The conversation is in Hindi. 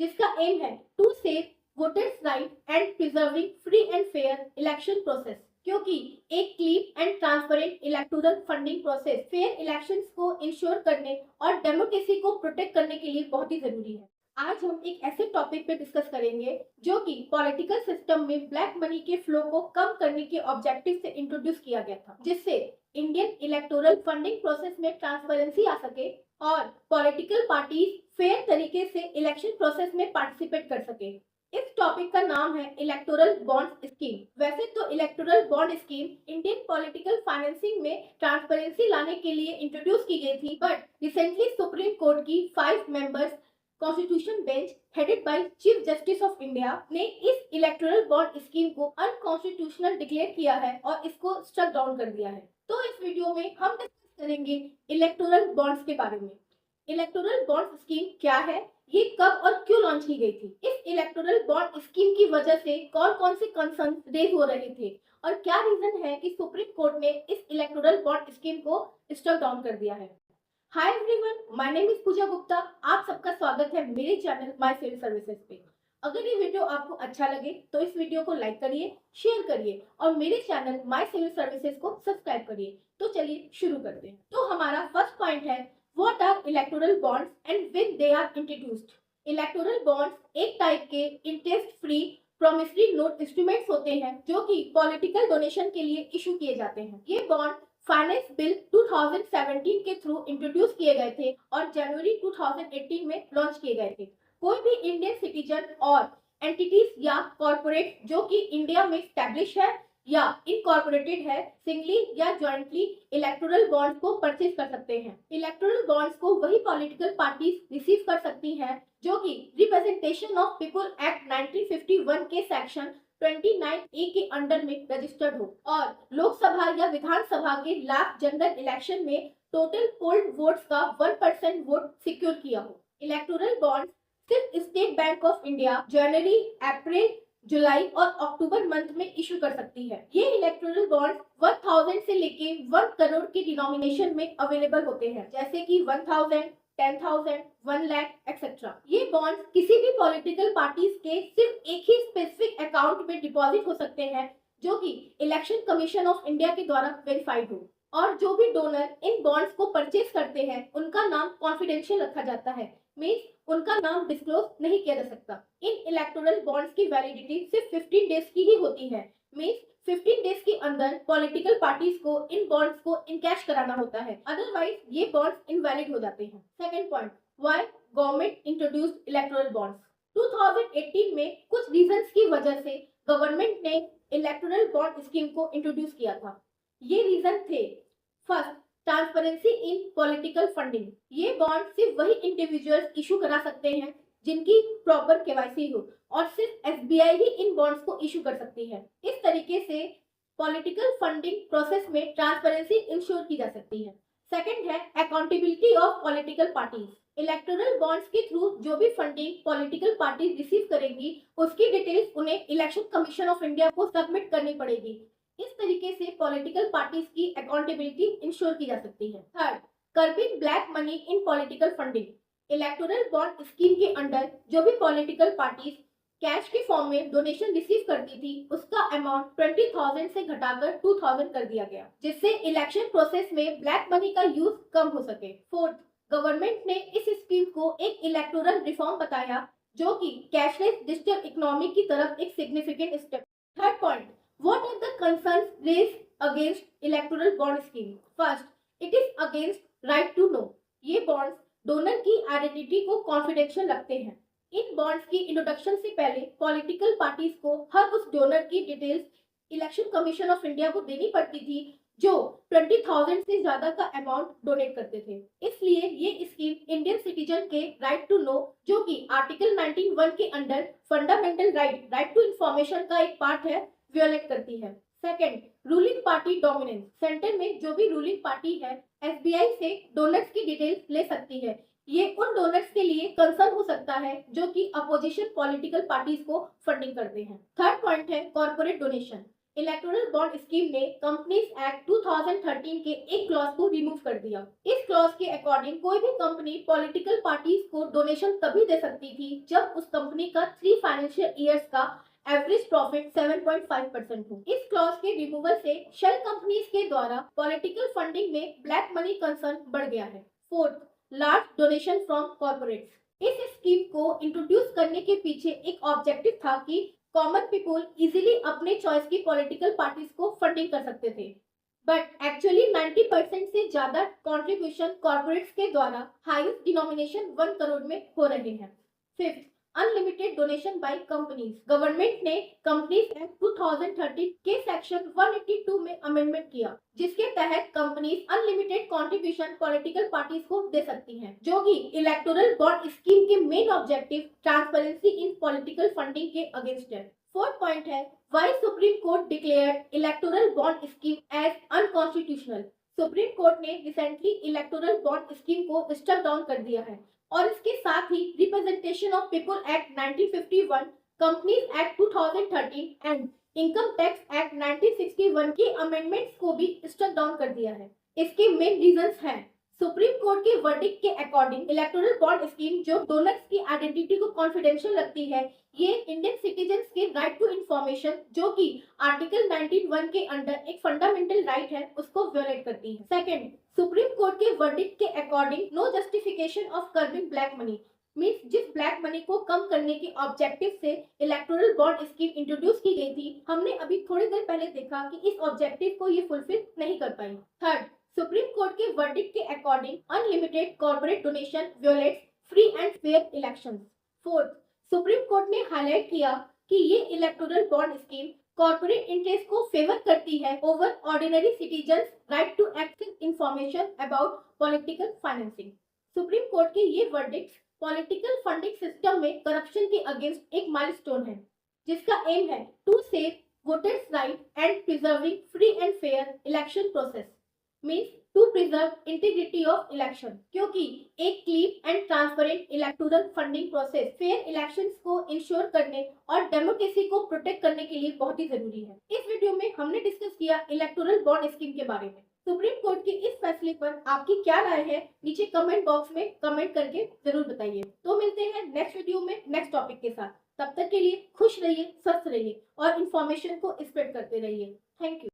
जिसका एम है to save voters right and preserving free and fair election process. क्योंकि एक clean and transparent electoral funding process fair elections को इंश्योर करने और डेमोक्रेसी को प्रोटेक्ट करने के लिए बहुत ही जरूरी है। आज हम एक ऐसे टॉपिक पे डिस्कस करेंगे जो कि पॉलिटिकल सिस्टम में ब्लैक मनी के फ्लो को कम करने के ऑब्जेक्टिव से इंट्रोड्यूस किया गया था, जिससे इंडियन इलेक्टोरल फंडिंग प्रोसेस में ट्रांसपेरेंसी आ सके और पॉलिटिकल पार्टीज फेयर तरीके से इलेक्शन प्रोसेस में पार्टिसिपेट कर सके। इस टॉपिक का नाम है इलेक्टोरल बॉन्ड स्कीम। वैसे तो electoral bond scheme Indian political financing में ट्रांसपेरेंसी लाने के लिए इंट्रोड्यूस की गई थी, बट रिसेंटली सुप्रीम कोर्ट की 5 members constitution bench headed by chief justice of India ने इस इलेक्टोरल बॉन्ड स्कीम को अनकॉन्स्टिट्यूशनल डिक्लेयर किया है और इसको स्ट्रक डाउन कर दिया है। तो इस वीडियो में हम डिस्कस करेंगे इलेक्टोरल बॉन्ड्स के बारे में। इलेक्टोरल बॉन्ड स्कीम क्या है, ये कब और क्यों लॉन्च की गई थी, इस इलेक्टोरल बॉन्ड स्कीम की वजह से कौन कौन से कंसर्न रेज हो रहे थे और क्या रीजन है कि सुप्रीम कोर्ट ने इस इलेक्टोरल बॉन्ड स्कीम को स्ट्रक डाउन कर दिया है। Hi everyone, my name is Pooja Gupta. आप सबका स्वागत है मेरे चैनल माय सिविल सर्विसेज पे। अगर ये वीडियो आपको अच्छा लगे तो इस वीडियो को लाइक करिए, शेयर करिए और मेरे चैनल माय सिविल सर्विसेज को सब्सक्राइब करिए। तो चलिए शुरू करते हैं। तो हमारा फर्स्ट पॉइंट है what are electoral bonds and when they are introduced. Electoral bonds एक टाइप के interest free promissory note instruments होते हैं जो कि पॉलिटिकल डोनेशन के लिए इशू किए जाते हैं। ये बॉन्ड फाइनेंस बिल 2017 के थ्रू इंट्रोड्यूस किए गए थे और जनवरी 2018 में लॉन्च किए गए थे। कोई भी इंडियन सिटीजन और एंटिटीज या कॉर्पोरेट जो कि इंडिया में स्टैब्लिश है या इनकॉर्पोरेटेड है, सिंगली या जॉइंटली इलेक्टोरल बॉन्ड्स को परचेज कर सकते हैं। इलेक्टोरल बॉन्ड्स को वही पॉलिटिकल पार्टीज रिसीव कर सकती हैं जो कि रिप्रेजेंटेशन ऑफ पीपल एक्ट 1951 के सेक्शन 29A के अंडर में रजिस्टर्ड हो और लोकसभा या विधानसभा के लास्ट जनरल इलेक्शन में टोटल पोल्ड वोट्स का 1% वोट सिक्योर किया हो। इलेक्टोरल बॉन्ड सिर्फ स्टेट बैंक ऑफ इंडिया जनवरी, अप्रैल, जुलाई और अक्टूबर मंथ में इशू कर सकती है। ये इलेक्टोरल बॉन्ड 1000 से लेके 1 करोड़ के डिनोमिनेशन में अवेलेबल होते हैं, जैसे कि 1000, 10,000, 1 लाख एक्सेट्रा। ये बॉन्ड्स किसी भी पॉलिटिकल पार्टीज के सिर्फ एक ही स्पेसिफिक अकाउंट में डिपॉजिट हो सकते हैं जो कि इलेक्शन कमीशन ऑफ इंडिया के द्वारा वेरीफाइड हो। और जो भी डोनर इन बॉन्ड्स को परचेज करते हैं उनका नाम कॉन्फिडेंशियल रखा जाता है, मीन्स उनका नाम डिस्क्लोज नहीं किया जा सकता। इन इलेक्टोरल बॉन्ड्स की वैलिडिटी सिर्फ 15 डेज की ही होती है, मीन्स 15 डेज के अंदर पॉलिटिकल पार्टीज को इन बॉन्ड्स को इनकैश कराना होता है, अदरवाइज ये बॉन्ड्स इनवैलिड हो जाते हैं। Second point, why government introduced electoral bonds. 2018 में कुछ रीजंस की वजह से गवर्नमेंट ने इलेक्टोरल बॉन्ड स्कीम को इंट्रोड्यूस किया था। ये रीजन थे, first, transparency in political funding. ये बॉन्ड सिर्फ वही इंडिविजुअल्स इशू करा सकते हैं जिनकी प्रॉपर केवाईसी हो और सिर्फ एसबीआई ही इन बॉन्ड्स को इशू कर सकती है। इस तरीके से पॉलिटिकल फंडिंग प्रोसेस में ट्रांसपेरेंसी इंश्योर की जा सकती है। सेकंड है accountability of political parties. Electoral bonds के थ्रू जो भी फंडिंग पॉलिटिकल पार्टी रिसीव करेंगी उसकी डिटेल्स उन्हें इलेक्शन कमीशन ऑफ इंडिया को सबमिट करनी पड़ेगी। इस तरीके से पॉलिटिकल पार्टीज की अकाउंटेबिलिटी इंश्योर की जा सकती है। Third, curbing black money in political funding. Electoral bond scheme के अंडर जो भी पॉलिटिकल पार्टीज कैश के फॉर्म में डोनेशन रिसीव करती थी उसका अमाउंट 20,000 से घटाकर 2,000 कर दिया गया, जिससे इलेक्शन प्रोसेस में ब्लैक मनी का यूज कम हो सके। फोर्थ, गवर्नमेंट ने इस स्कीम को एक इलेक्टोरल रिफॉर्म बताया जो कि कैशलेस डिजिटल इकोनॉमी की तरफ एक significant step. Third point, what are the concerns raised against electoral bond scheme? First, it is against right to know. ये बॉन्ड्स डोनर की आइडेंटिटी को कॉन्फिडेंशियल रखते हैं। इन बॉन्ड्स की इंट्रोडक्शन से पहले पॉलिटिकल पार्टीज को हर उस डोनर की details election commission of India को देनी पड़ती थी जो 20,000 से ज्यादा का अमाउंट डोनेट करते थे। इसलिए ये स्कीम इंडियन सिटीजन के राइट टू नो, जो कि आर्टिकल 19(1) के under fundamental right to information का एक पार्ट है, वियोलेट करती है। Second, ruling party dominance. Centre में जो भी रूलिंग पार्टी है एसबीआई से डोनर्स की डिटेल्स ले सकती है। ये उन डोनर्स के लिए कंसर्न हो सकता है जो कि अपोजिशन पॉलिटिकल पार्टीज को फंडिंग करते हैं। थर्ड पॉइंट है corporate donation. Electoral bond scheme ने कंपनीज एक्ट 2013 के एक क्लॉज को रिमूव कर दिया। इस क्लॉज के अकॉर्डिंग कोई भी कंपनी पॉलिटिकल पार्टीज को डोनेशन तभी दे सकती थी जब उस कंपनी का 3 फाइनेंशियल ईयर्स का एवरेज प्रॉफिट 7.5% हो। इस क्लॉज के रिमूवल से शेल कंपनीज के द्वारा पॉलिटिकल फंडिंग में ब्लैक मनी कंसर्न बढ़ गया है। Fourth, large donation from corporates. इस स्कीम को इंट्रोड्यूस करने के पीछे एक ऑब्जेक्टिव था कि कॉमन पीपल इजीली अपने चॉइस की पॉलिटिकल पार्टीज को फंडिंग कर सकते थे, बट एक्चुअली 90% से ज्यादा कंट्रीब्यूशन कॉर्पोरेट्स के द्वारा हाईएस्ट डिनोमिनेशन 1 करोड़ में हो रहे हैं। Fifth, unlimited donation by companies. Government ने कंपनीज एक्ट 2013 के सेक्शन 182 में अमेंडमेंट किया, जिसके तहत companies unlimited contribution political parties को दे सकती हैं, जो कि इलेक्टोरल बॉन्ड स्कीम के main objective transparency in political funding के अगेंस्ट है। फोर्थ पॉइंट है why supreme court declared electoral bond scheme as unconstitutional. Supreme court ने रिसेंटली इलेक्टोरल बॉन्ड स्कीम को स्टक डाउन कर दिया है और इसके साथ ही Representation of People Act 1951, Companies act 2013 and Income Tax Act 1961 के अमेंडमेंट्स को भी स्टक डाउन कर दिया है। इसके मेन रीजंस हैं सुप्रीम कोर्ट के वर्डिक्ट के अकॉर्डिंग इलेक्टोरल बॉन्ड स्कीम जो डोनर्स की आइडेंटिटी को कॉन्फिडेंशियल रखती है, ये इंडियन सिटीजन्स के राइट टू इन्फॉर्मेशन जो कि आर्टिकल 19(1) के अंडर एक फंडामेंटल राइट है, उसको वियोलेट करती है। सेकंड, सुप्रीम कोर्ट के वर्डिक्ट के according no justification of curbing black money, means जिस ब्लैक मनी को कम करने के ऑब्जेक्टिव से इलेक्टोरल बॉन्ड स्कीम इंट्रोड्यूस की गई थी, हमने अभी थोड़ी देर पहले देखा कि इस ऑब्जेक्टिव को ये फुलफिल नहीं कर पाई। थर्ड, सुप्रीम कोर्ट के वर्डिक्ट के according unlimited corporate donation violates free and fair elections. Fourth, Supreme court ने हाईलाइट किया कि ये electoral bond scheme corporate interest को फेवर करती है over ordinary citizens right to access information about political financing. Supreme court के ये वर्डिक्ट्स पॉलिटिकल फंडिंग सिस्टम में करप्शन के अगेंस्ट एक माइलस्टोन है, जिसका एम है to save voters right and preserving free and fair election process, means to preserve integrity of election, क्योंकि एक clean and transparent electoral funding process fair elections को इंश्योर करने और डेमोक्रेसी को प्रोटेक्ट करने के लिए बहुत ही जरूरी है। इस वीडियो में हमने डिस्कस किया इलेक्टोरल बॉन्ड स्कीम के बारे में। सुप्रीम कोर्ट के इस फैसले पर आपकी क्या राय है, नीचे कमेंट बॉक्स में कमेंट करके जरूर बताइए। तो मिलते हैं नेक्स्ट वीडियो में नेक्स्ट टॉपिक के साथ। तब तक के लिए खुश रहिए, स्वस्थ रहिए और इन्फॉर्मेशन को स्प्रेड करते रहिए। Thank you.